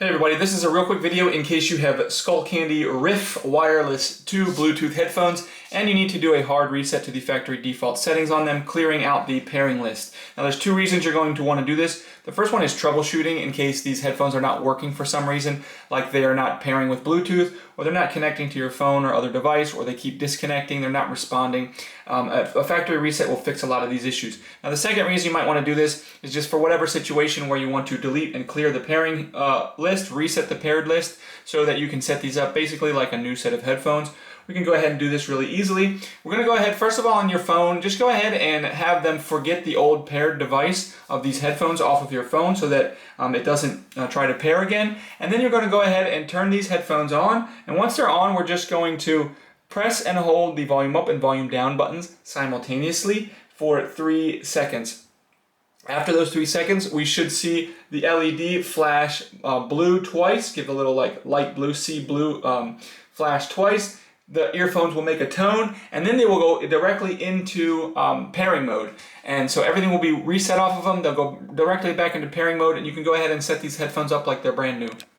Hey everybody, this is a real quick video in case you have Skullcandy Riff Wireless 2 Bluetooth headphones and you need to do a hard reset to the factory default settings on them, clearing out the pairing list. Now there's two reasons you're going to want to do this. The first one is troubleshooting in case these headphones are not working for some reason, like they are not pairing with Bluetooth, or they're not connecting to your phone or other device, or they keep disconnecting, they're not responding. A factory reset will fix a lot of these issues. Now the second reason you might want to do this is just for whatever situation where you want to delete and clear the pairing list, reset the paired list so that you can set these up basically like a new set of headphones. We can go ahead and do this really easily. We're going to go ahead, first of all, on your phone, just go ahead and have them forget the old paired device of these headphones off of your phone so that it doesn't try to pair again. And then you're going to go ahead and turn these headphones on. And once they're on, we're just going to press and hold the volume up and volume down buttons simultaneously for 3 seconds. After those 3 seconds, we should see the LED flash blue twice, give a little like light blue, see blue flash twice. The earphones will make a tone, and then they will go directly into pairing mode. And so everything will be reset off of them. They'll go directly back into pairing mode, and you can go ahead and set these headphones up like they're brand new.